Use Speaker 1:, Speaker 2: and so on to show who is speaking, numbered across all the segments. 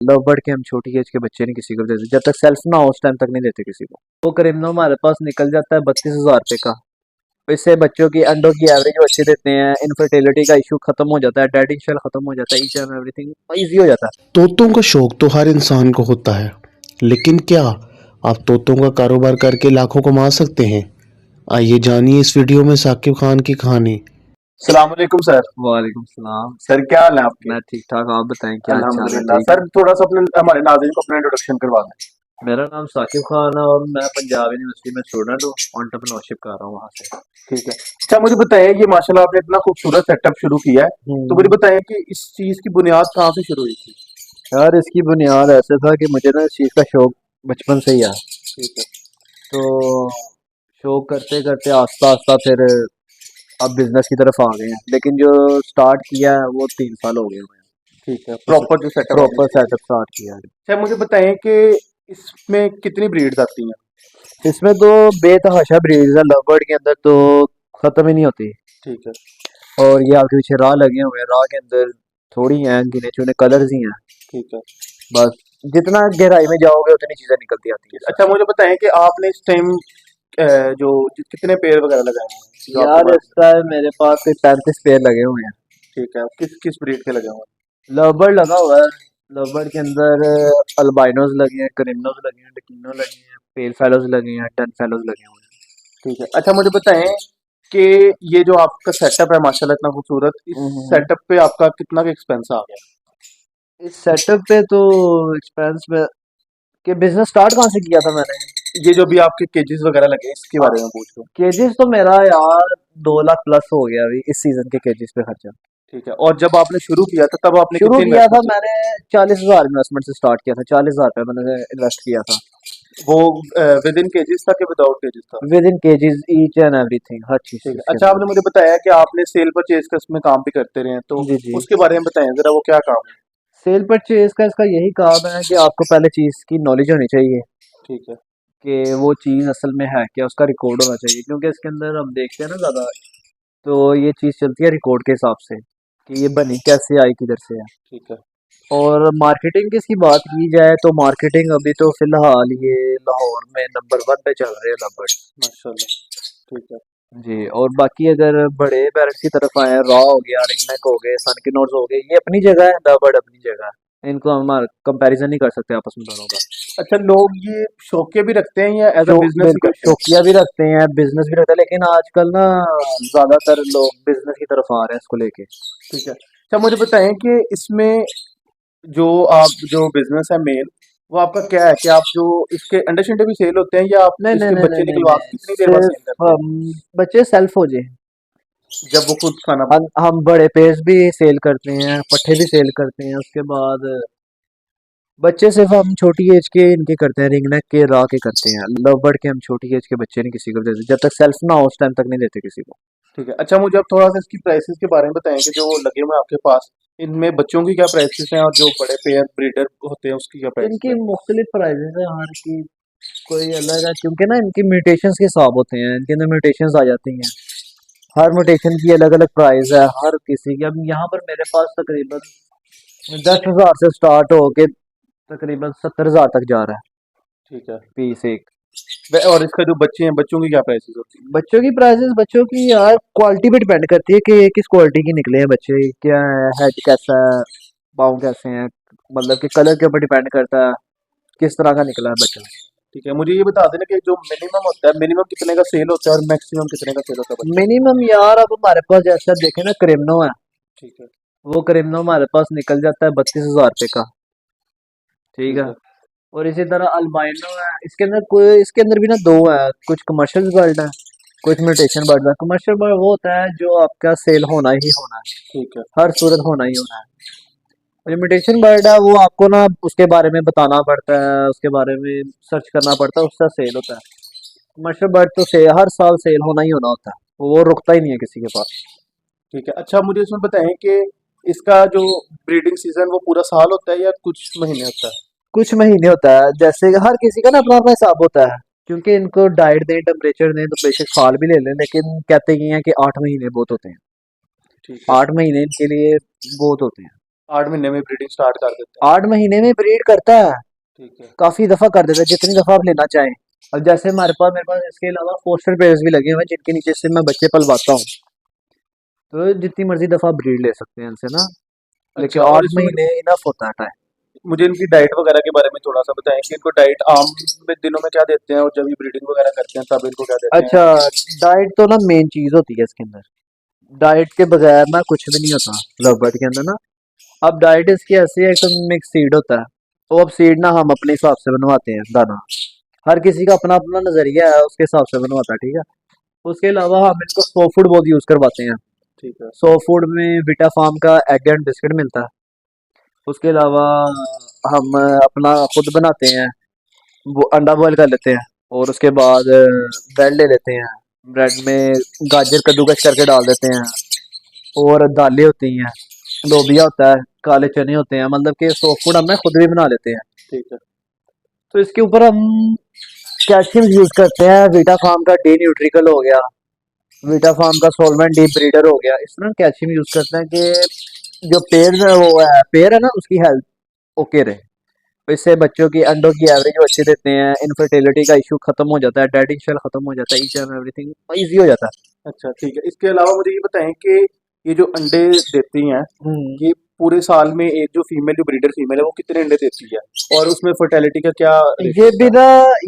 Speaker 1: Love bird के हम छोटी एज के बच्चे नहीं किसी को देते जब तक सेल्फ ना हो उस टाइम तक नहीं देते किसी को। वो करीबन हमारे पास निकल जाता है 32,000 रुपये का। इससे बच्चों की अंडों की एवरेज वो अच्छी देते हैं, इनफर्टिलिटी का इशू खत्म हो जाता है, डेडिंग शेल खत्म हो जाता है, ईच एंड एवरीथिंग इजी हो जाता है।
Speaker 2: तोतों का शौक तो हर इंसान को होता है, लेकिन क्या आप तोतों का कारोबार करके लाखों कमा सकते हैं? आइए जानिए इस वीडियो में साकिब खान की कहानी।
Speaker 3: सलाम अलैकुम सर।
Speaker 1: वालेकुम सलाम।
Speaker 3: सर क्या हाल है आपके?
Speaker 1: मैं ठीक ठाक, आप बताएं क्या हाल चाल है?
Speaker 3: अल्हम्दुलिल्लाह।
Speaker 1: ठीक है।
Speaker 3: सर थोड़ा सा अपने हमारे नाज़रीन को अपना इंट्रोडक्शन करवा दें।
Speaker 1: मेरा नाम साकिब खान है और मैं पंजाब यूनिवर्सिटी में स्टूडेंट हूँ, एंटरप्रेन्योरशिप कर रहा हूँ वहाँ से।
Speaker 3: ठीक है। अच्छा मुझे बताएं, ये माशाल्लाह आपने इतना खूबसूरत सेटअप शुरू किया है, तो मुझे बताएं कि इस चीज की बुनियाद कहाँ से शुरू हुई थी?
Speaker 1: यार इसकी बुनियाद ऐसे था कि मुझे ना इस चीज़ का शौक बचपन से ही है।
Speaker 3: ठीक है।
Speaker 1: तो शौक करते करते आस्ता आस्ता फिर अब बिजनेस की तरफ आ गए हैं, लेकिन जो स्टार्ट किया है वो 3 साल हो गए हुए हैं।
Speaker 3: ठीक है, प्रॉपर जो सेटअप आपने
Speaker 1: प्रॉपर
Speaker 3: किया है।
Speaker 1: सेटअप स्टार्ट किया है।
Speaker 3: अच्छा मुझे बताएं कि इसमें कितनी ब्रीड्स आती हैं?
Speaker 1: इसमें तो बेतहाशा ब्रीड्स है, लवबर्ड के अंदर तो खत्म ही नहीं होती।
Speaker 3: ठीक है।
Speaker 1: और ये आपके पीछे राह लगे हुए हैं, राह के अंदर थोड़ी हैं गिने चुने कलर्स ही हैं।
Speaker 3: ठीक है।
Speaker 1: बस जितना गहराई में जाओगे उतनी चीजें निकलती आती हैं।
Speaker 3: अच्छा मुझे बताएं कि आपने इस टाइम जो कितने पेड़ वगैरह लगाए हैं जो आपके
Speaker 1: यार
Speaker 3: पास?
Speaker 1: इस टाइम मेरे पास कोई 35 पेड़ लगे हुए हैं।
Speaker 3: ठीक है, किस किस ब्रीड के लगे हुए
Speaker 1: लवबर्ड लगा हुआ है। लवबर्ड के अंदर अल्बाइनोज लगे हैं, करिम्नोज लगे हैं, डकिनो लगे हैं, पेल फेलोज लगे हैं, टन फेलोज लगे हुए हैं।
Speaker 3: हैं? ठीक है। अच्छा मुझे बताएं कि ये जो आपका सेटअप है माशाल्लाह इतना खूबसूरत, इस
Speaker 1: हम्म।
Speaker 3: सेटअप पे आपका कितना का एक्सपेंस आ गया?
Speaker 1: इस सेटअप पे तो एक्सपेंस में कि बिजनेस स्टार्ट कहाँ से किया था मैंने।
Speaker 3: ये जो भी आपके केजेस वगैरह लगे इसके बारे में पूछ रहा हूँ।
Speaker 1: केजेस तो मेरा यार 2 लाख प्लस हो गया अभी इस सीजन के केजेस पे खर्चा।
Speaker 3: ठीक है। और जब आपने शुरू किया था तब आपने
Speaker 1: शुरू
Speaker 3: कितनी
Speaker 1: किया था
Speaker 3: इन्वेस्टमेंट
Speaker 1: मैंने 40,000 इन्वेस्टमेंट से स्टार्ट किया था, 40,000 रुपये मैंने इन्वेस्ट किया था।
Speaker 3: वो विद इन केजेस था कि विदाउट केजेस था?
Speaker 1: Within cages each and everything, हर चीज
Speaker 3: ठीक है।
Speaker 1: इसके
Speaker 3: अच्छा आपने
Speaker 1: अंदर।
Speaker 3: मुझे बताया कि आपने सेल परचेज का इसमें काम भी करते रहे हैं, तो
Speaker 1: जी जी।
Speaker 3: उसके बारे में बताएं जरा, वो क्या काम है?
Speaker 1: सेल परचेज का इसका यही काम है कि आपको पहले चीज की नॉलेज होनी चाहिए
Speaker 3: ठीक है।
Speaker 1: कि वो चीज असल में है क्या, उसका रिकॉर्ड होना चाहिए, क्योंकि इसके अंदर हम देखते हैं ना ज्यादा, तो ये चीज चलती है रिकॉर्ड के हिसाब से कि ये बनी कैसे, आई किधर से है।
Speaker 3: ठीक है।
Speaker 1: और मार्केटिंग की इसकी बात की जाए तो मार्केटिंग अभी तो फिलहाल ये लाहौर में नंबर 1 पे चल रहे हैं लवबर्ड।
Speaker 3: माशाल्लाह। ठीक है।
Speaker 1: जी। और बाकी अगर बड़े पैरेंट्स की तरफ आए, रॉ हो गया, रिंगनेक हो गए, सनकिनोर्स हो गए, ये अपनी जगह है, लवबर्ड अपनी जगह है, इनको हम कंपैरिजन नहीं कर सकते आपस में दोनों का।
Speaker 3: अच्छा लोग ये शौकिया भी रखते हैं या एज अ बिजनेस ही
Speaker 1: बिल्कुल
Speaker 3: करते हैं?
Speaker 1: शौकिया भी रखते हैं, बिजनेस भी रखते हैं, लेकिन आजकल ना ज्यादातर लोग बिजनेस की तरफ आ रहे हैं इसको लेके।
Speaker 3: ठीक है। अच्छा मुझे बताएं कि इसमें जो आप जो बिजनेस है मेन, वो आपका क्या है कि आप जो इसके अंडे शंडे भी सेल होते हैं या आप
Speaker 1: नहीं नहीं
Speaker 3: इसके
Speaker 1: नहीं नहीं
Speaker 3: बच्चे
Speaker 1: नहीं
Speaker 3: निकलवा
Speaker 1: नहीं,
Speaker 3: के कितनी देर बाद सेल
Speaker 1: सिर्फ
Speaker 3: करते हैं?
Speaker 1: हम बच्चे सेल्फ हो जाए।
Speaker 3: जब वो खुद खाना
Speaker 1: हम बड़े पेज भी सेल करते हैं, पट्ठे भी सेल करते हैं, उसके बाद बच्चे सिर्फ हम छोटी एज के इनके करते हैं, रिंगनेक के, रा के करते हैं। लव बर्ड के हम छोटी एज के बच्चे नहीं किसी को देते जब तक सेल्फ ना हो उस टाइम तक नहीं देते किसी को।
Speaker 3: ठीक है। अच्छा मुझे अब थोड़ा सा इसकी प्राइसेस के बारे में बताएं कि जो लगे हुए हैं आपके पास, इनमें बच्चों की क्या प्राइसेस हैं और जो बड़े पेयर ब्रीडर होते हैं उसकी क्या प्राइसेस
Speaker 1: इनकी
Speaker 3: है?
Speaker 1: मुख्तलिफ प्राइजेस है, हर की कोई अलग है, क्योंकि ना इनकी म्यूटेशंस के हिसाब होते हैं, इनके अंदर म्यूटेशंस आ जाती हैं। हर म्यूटेशन की अलग अलग प्राइस है हर किसी की। अब यहाँ पर मेरे पास तकरीबन 10,000 से स्टार्ट होके तकरीबन 70,000 तक जा रहा है
Speaker 3: ठीक है।
Speaker 1: पीस एक।
Speaker 3: और इसका जो बच्चे हैं बच्चों की क्या प्राइसेस होती है?
Speaker 1: बच्चों की प्राइसेस बच्चों की यार क्वालिटी पे डिपेंड करती है कि ये किस क्वालिटी के निकले हैं बच्चे, क्या है, हेड कैसा है, पाँव कैसे हैं, मतलब कि कलर के ऊपर डिपेंड करता है किस तरह का निकला है बच्चा।
Speaker 3: ठीक है। मुझे ये बता देना कि जो मिनिमम होता है, मिनिमम कितने का सेल होता है और मैक्सिमम कितने का सेल होता है बच्चों का?
Speaker 1: मिनिमम यार अब हमारे पास जैसा देखे ना क्रिम्नो है,
Speaker 3: ठीक है।
Speaker 1: वो क्रिम्नो हमारे पास निकल जाता है 32,000 रुपये का। ठीक
Speaker 3: ठीक
Speaker 1: है।
Speaker 3: है।
Speaker 1: और इसी तरह अल्बाइनो है, इसके अंदर कोई, इसके अंदर भी ना दो है, कुछ कमर्शियल बर्ड है, कुछ म्यूटेशन बर्ड है। कमर्शियल बर्ड वो होता है जो आपका सेल होना ही होना है,
Speaker 3: ठीक है।
Speaker 1: हर सूरत होना ही होना है। और म्यूटेशन बर्ड है वो आपको ना उसके बारे में बताना पड़ता है, उसके बारे में सर्च करना पड़ता है, उसका सेल होता है। कमर्शियल बर्ड तो से हर साल सेल होना ही होना होता है, वो रुकता ही नहीं है किसी के पास।
Speaker 3: ठीक है। अच्छा मुझे इसमें बताएं कि इसका जो ब्रीडिंग सीजन वो पूरा साल होता है या कुछ महीने होता है?
Speaker 1: कुछ महीने होता है, जैसे हर किसी का ना अपना अपना हिसाब होता है, क्योंकि इनको डाइट दें, टेम्परेचर दें, तो बेशक साल भी ले लें, लेकिन कहते ये हैं कि 8 महीने बहुत होते हैं।
Speaker 3: ठीक है।
Speaker 1: 8 महीने इनके लिए बहुत होते हैं।
Speaker 3: 8 महीने में ब्रीडिंग स्टार्ट कर देते हैं।
Speaker 1: 8 महीने में ब्रीड करता है,
Speaker 3: ठीक है।
Speaker 1: काफी दफा कर देता है, जितनी दफा आप लेना चाहें। अब जैसे मेरे पास इसके अलावा फोस्टर पेयर्स भी लगे हुए हैं जिनके नीचे से मैं बच्चे पलवाता हूँ, तो जितनी मर्जी दफा ब्रीड ले सकते हैं इनसे ना, लेकिन
Speaker 3: अच्छा, और
Speaker 1: आठ
Speaker 3: इसमें
Speaker 1: महीने इनफ होता है टाइम।
Speaker 3: मुझे इनकी डाइट वगैरह के बारे में थोड़ा सा बताएं कि इनको डाइट आम में दिनों में क्या देते हैं और जब ये ब्रीडिंग वगैरह करते हैं तब इनको क्या देते हैं?
Speaker 1: अच्छा, डाइट तो ना मेन चीज होती है इसके अंदर, डाइट के बगैर ना कुछ भी नहीं होता लव बर्ड के अंदर ना। अब डाइट इसकी ऐसी है, एक तो मिक्स सीड होता है, तो अब सीड ना हम अपने हिसाब से बनवाते हैं दाना, हर किसी का अपना अपना नजरिया है, उसके हिसाब से बनवाता है, ठीक है। उसके अलावा हम इनको सो फूड बहुत यूज करवाते हैं।
Speaker 3: ठीक है।
Speaker 1: सो फूड में विटा फार्म का एग एंड बिस्किट मिलता है। उसके अलावा हम अपना खुद बनाते हैं, वो अंडा बॉयल कर लेते हैं, और उसके बाद ब्रेड ले लेते हैं, ब्रेड में गाजर कद्दूकस करके डाल देते हैं, और दालें होती हैं, लोबिया होता है, काले चने होते हैं, मतलब कि सॉफ्ट फूड हम खुद भी बना लेते हैं।
Speaker 3: ठीक है।
Speaker 1: तो इसके ऊपर हम कैल्शियम यूज करते हैं, वीटा फार्म का डी न्यूट्रिकल हो गया, वीटा फार्म का सोलवेंट डीप ब्रीडर हो गया, इस तरह कैल्शियम यूज करते हैं कि जो पेड़ है ना उसकी हेल्थ ओके रहे। तो इससे बच्चों की अंडों की एवरेज वो अच्छी देते हैं, इनफर्टिलिटी का इशू खत्म हो जाता है, डेड शेल खत्म हो जाता है, ईच एंड एवरीथिंग इजी हो जाता है।
Speaker 3: अच्छा, ठीक है। इसके अलावा मुझे ये बताएं कि ये जो अंडे देती हैं,
Speaker 1: हम्म।
Speaker 3: ये पूरे साल में एक जो फीमेल जो ब्रीडर फीमेल है वो कितने अंडे देती है और उसमें फर्टेलिटी का क्या रेशो
Speaker 1: ये
Speaker 3: होता
Speaker 1: भी
Speaker 3: है?
Speaker 1: ना,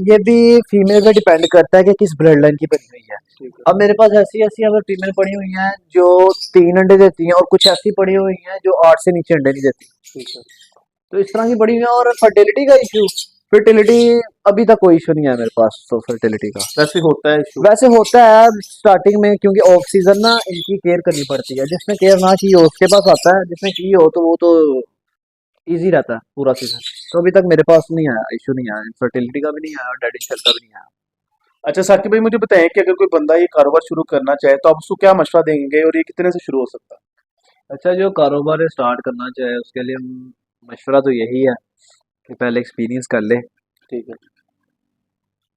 Speaker 1: ये भी फीमेल पे डिपेंड करता है कि किस ब्लड लाइन की बनी हुई है।
Speaker 3: ठीक है।
Speaker 1: अब मेरे पास ऐसी ऐसी अगर फीमेल पड़ी हुई हैं जो 3 अंडे देती हैं, और कुछ ऐसी पड़ी हुई हैं जो 8 से नीचे अंडे नहीं देती।
Speaker 3: ठीक है।
Speaker 1: तो इस तरह की पड़ी हुई हैं। और फर्टिलिटी का इशू, फर्टिलिटी अभी तक कोई इशू नहीं है मेरे पास तो फर्टिलिटी का।
Speaker 3: वैसे होता है इशू?
Speaker 1: वैसे होता है स्टार्टिंग में, क्योंकि ऑफ सीजन ना इनकी केयर करनी पड़ती है, जिसने केयर ना की हो उसके पास आता है, जिसने की हो तो वो तो इजी रहता है पूरा सीजन। तो अभी तक मेरे पास नहीं आया, इशू नहीं आया, फर्टिलिटी का भी नहीं आया और डेडिंग शेल का भी नहीं आया।
Speaker 3: अच्छा साकिब भाई, मुझे बताएं कि अगर कोई बंदा ये कारोबार शुरू करना चाहे तो आप उसको क्या मशवरा देंगे और ये कितने से शुरू हो सकता है?
Speaker 1: अच्छा, जो कारोबार स्टार्ट करना चाहे उसके लिए मशवरा तो यही है कि पहले एक्सपीरियंस कर ले।
Speaker 3: ठीक है।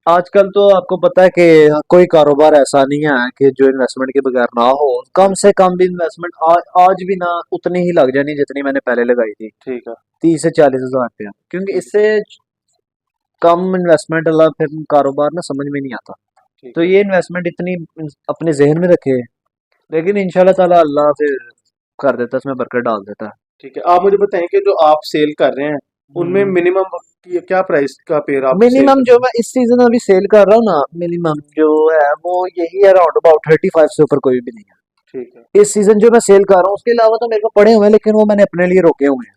Speaker 1: आजकल तो आपको पता है कि कोई कारोबार ऐसा नहीं है कि जो इन्वेस्टमेंट के बगैर ना हो। कम से कम भी इन्वेस्टमेंट आज भी ना उतनी ही लग जानी जितनी मैंने पहले लगाई थी,
Speaker 3: ठीक है।
Speaker 1: 30 से 40 हज़ार रुपया, क्योंकि इससे कम इन्वेस्टमेंट वाला फिर कारोबार ना समझ में नहीं आता।
Speaker 3: ठीक
Speaker 1: तो
Speaker 3: है।
Speaker 1: ये इन्वेस्टमेंट इतनी अपने जहन में रखे, लेकिन इंशाल्लाह ताला अल्लाह फिर कर देता है, इसमें बरकत डाल देता है।
Speaker 3: ठीक है। आप मुझे बताएं कि जो आप सेल कर रहे हैं उनमें
Speaker 1: हम्म।
Speaker 3: मिनिमम क्या प्राइस का पेड़ आप सेल
Speaker 1: मिनिमम
Speaker 3: कर
Speaker 1: जो
Speaker 3: रहे
Speaker 1: मैं इस सीजन अभी सेल कर रहा हूँ ना, मिनिमम जो है वो यही है, अराउंड अबाउट 35 से ऊपर कोई भी नहीं है
Speaker 3: हैं? ठीक है।
Speaker 1: इस सीजन जो मैं सेल कर रहा हूँ। उसके अलावा तो मेरे को पड़े हुए हैं, लेकिन वो मैंने अपने लिए रोके हुए हैं,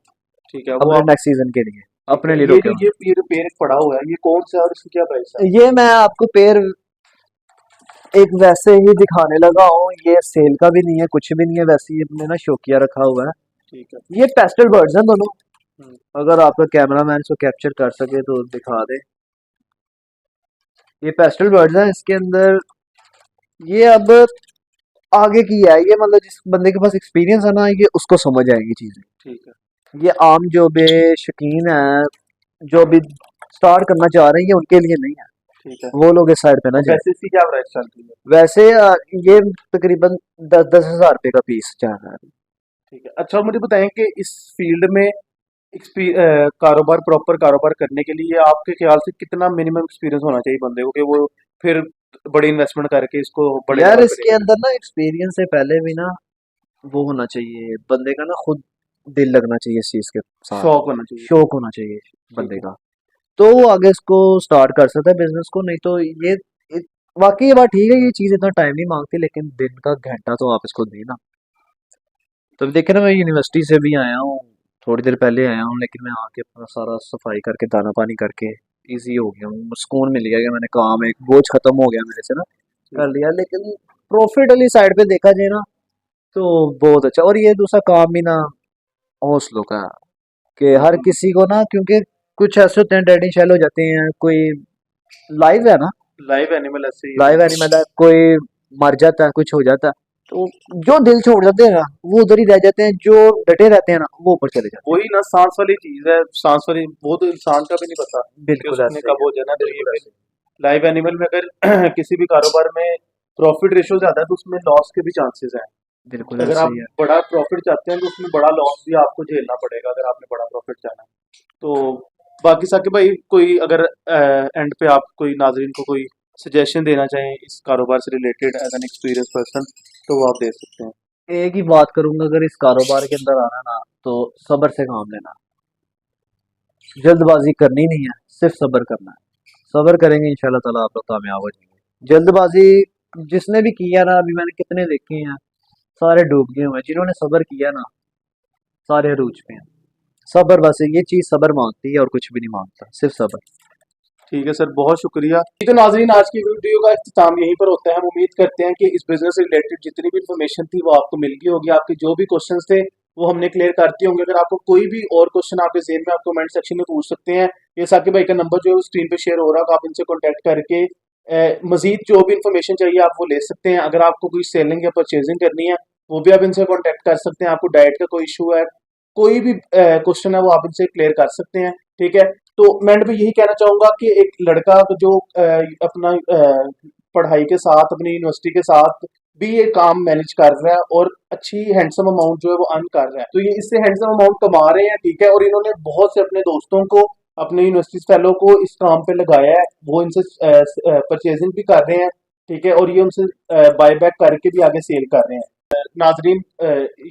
Speaker 3: ठीक है। वो
Speaker 1: अपने
Speaker 3: आप
Speaker 1: नेक्स्ट सीजन के लिए
Speaker 3: ठीक है।
Speaker 1: अपने लिए
Speaker 3: ये
Speaker 1: रोके
Speaker 3: जो
Speaker 1: हुए
Speaker 3: ये पेड़ पड़ा हुआ है ये कौन सा है और इसकी क्या प्राइस है?
Speaker 1: हैं। ये मैं आपको पेड़ एक वैसे ही दिखाने लगा हूँ, ये सेल का भी नहीं है, कुछ भी नहीं है, वैसे ही अपने ना शौकिया रखा हुआ है।
Speaker 3: ठीक है।
Speaker 1: ये पेस्टल बर्ड्स हैं दोनों,
Speaker 3: हम्म।
Speaker 1: अगर आपका कैमरामैन इसको कैप्चर कर सके तो दिखा दे। ये पेस्टल बर्ड्स हैं, इसके अंदर ये अब आगे की है, ये मतलब जिस बंदे के पास एक्सपीरियंस है ना, ये उसको समझ आएगी चीजें।
Speaker 3: ठीक है।
Speaker 1: ये आम जो भी शौकीन है, जो भी स्टार्ट करना चाह रहे हैं, ये उनके लिए नहीं है,
Speaker 3: ठीक है।
Speaker 1: वो लोग इस साइड पे ना जाए।
Speaker 3: वैसे इसकी क्या प्राइस चल रही है?
Speaker 1: वैसे ये तकरीबन 10-10 हज़ार रुपये का पीस जा रहा है।
Speaker 3: ठीक है। अच्छा मुझे बताएं कि इस फील्ड में कारोबार प्रॉपर कारोबार करने के लिए आपके ख्याल से कितना मिनिमम एक्सपीरियंस होना चाहिए बंदे को कि वो फिर बड़ी इन्वेस्टमेंट करके इसको बड़े
Speaker 1: यार
Speaker 3: लेवल पे
Speaker 1: इसके
Speaker 3: लेके
Speaker 1: अंदर ना एक्सपीरियंस से पहले भी ना वो होना चाहिए बंदे का, ना खुद दिल लगना चाहिए इस चीज के
Speaker 3: जाए?
Speaker 1: साथ,
Speaker 3: शौक होना चाहिए।
Speaker 1: शौक होना चाहिए
Speaker 3: ठीक
Speaker 1: बंदे
Speaker 3: है।
Speaker 1: का, तो वो आगे इसको स्टार्ट कर सकता है बिजनेस को। नहीं तो वाकई ये बात ठीक है, ये चीज इतना टाइम नहीं मांगती, लेकिन दिन का घंटा तो आप इसको देना। तो देखिए ना, मैं यूनिवर्सिटी से भी आया हूँ, थोड़ी देर पहले आया हूँ, लेकिन मैं आके अपना सारा सफाई करके दाना पानी करके इजी हो गया हूँ, सुकून मिल गया कि मैंने काम, एक बोझ खत्म हो गया मेरे से ना,
Speaker 3: ठीक
Speaker 1: कर
Speaker 3: है।
Speaker 1: लिया। लेकिन प्रॉफिट वाली साइड पे देखा जाए ना तो बहुत अच्छा। और ये दूसरा काम भी ना हौसलों का है, कि हर
Speaker 3: बिल्कुल।
Speaker 1: किसी को ना, क्योंकि कुछ ऐसे होते हैं डेडिंग शेल हो जाते हैं, कोई लाइव है ना,
Speaker 3: लाइव एनिमल ऐसे ही है,
Speaker 1: लाइव
Speaker 3: बिल्कुल।
Speaker 1: एनिमल है, कोई मर जाता है, कुछ हो जाता है, तो जो दिल छोड़ जाते हैं ना वो उधर ही रह जाते हैं, जो डटे रहते हैं ना वो ऊपर चले जाते
Speaker 3: वही ना सांस वाली चीज है, सांस वाली वो तो इंसान का भी नहीं पता
Speaker 1: हैं।
Speaker 3: कि
Speaker 1: बिल्कुल
Speaker 3: उसने
Speaker 1: ऐसे ही
Speaker 3: कब
Speaker 1: है,
Speaker 3: हो जाना। तो ये
Speaker 1: बिल्कुल
Speaker 3: फिर
Speaker 1: ऐसे
Speaker 3: लाइव एनिमल में अगर किसी भी कारोबार में प्रॉफिट रेशो ज्यादा है तो उसमें लॉस के भी चांसेस हैं।
Speaker 1: बिल्कुल
Speaker 3: अगर
Speaker 1: ऐसा
Speaker 3: आप
Speaker 1: ही है।
Speaker 3: बड़ा प्रॉफिट चाहते हैं तो उसमें बड़ा लॉस भी आपको झेलना पड़ेगा अगर आपने बड़ा प्रॉफिट चाहना है तो। बाकी साकिब भाई कोई अगर एंड पे आप कोई नाजरीन को कोई सजेशन देना चाहें इस कारोबार से related as an experience person तो वो आप दे सकते हैं।
Speaker 1: एक ही बात करूंगा, अगर इस कारोबार के अंदर आना ना, तो सब्र से काम लेना। जल्दबाजी करनी नहीं है, सिर्फ सब्र करना है। सब्र करेंगे इंशाल्लाह ताला आप लोग कामयाब हो जाएंगे। जल्दबाजी जिसने भी किया ना, अभी मैंने कितने देखे हैं, सारे डूब गए हुए हैं। जिन्होंने सब्र किया ना, सारे अरूज पे हैं। सब्र, बस ये चीज सब्र मांगती है और कुछ भी नहीं मांगता, सिर्फ सब्र।
Speaker 3: ठीक है सर, बहुत शुक्रिया। तो नाजरीन आज की वीडियो का इख्तिताम यहीं पर होता है। हम उम्मीद करते हैं कि इस बिजनेस से रिलेटेड जितनी भी इन्फॉर्मेशन थी वो आपको मिल गई होगी। आपके जो भी क्वेश्चंस थे वो हमने क्लियर कर दिए होंगे। अगर आपको कोई भी और क्वेश्चन आपके ज़हन में, आप कमेंट सेक्शन में पूछ सकते हैं। ये साकिब भाई का नंबर जो है वो स्क्रीन पे शेयर हो रहा है, आप इनसे कॉन्टैक्ट करके मजीद जो भी इन्फॉर्मेशन चाहिए आप वो ले सकते हैं। अगर आपको कोई सेलिंग या परचेजिंग करनी है वो भी आप इनसे कॉन्टैक्ट कर सकते हैं। आपको डाइट का कोई इशू है, कोई भी क्वेश्चन है वो आप इनसे क्लियर कर सकते हैं। ठीक है, तो मैं एंड पे यही कहना चाहूंगा कि एक लड़का जो अपना पढ़ाई के साथ, अपनी यूनिवर्सिटी के साथ भी ये काम मैनेज कर रहा है और अच्छी हैंडसम अमाउंट जो है वो अर्न कर रहा है, तो ये इससे हैंडसम अमाउंट कमा रहे हैं। ठीक है, और इन्होंने बहुत से अपने दोस्तों को, अपने यूनिवर्सिटी फेलो को इस काम पे लगाया है। वो इनसे परचेजिंग भी कर रहे हैं। ठीक है, और ये उनसे बाय बैक करके भी आगे सेल कर रहे हैं। नाजरीन,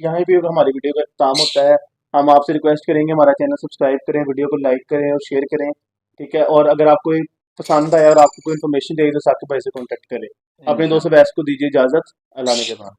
Speaker 3: यहाँ भी हमारी वीडियो का इख्तिताम होता है। हम आपसे रिक्वेस्ट करेंगे हमारा चैनल सब्सक्राइब करें, वीडियो को लाइक करें और शेयर करें। ठीक है, और अगर आपको ये पसंद आया और आपको कोई इन्फॉर्मेशन चाहिए तो साकिब भाई से कॉन्टैक्ट करें। अपने दोस्त
Speaker 1: इंशाल्लाह।
Speaker 3: अवैस को दीजिए इजाज़त। अल्लाह ने के बाद।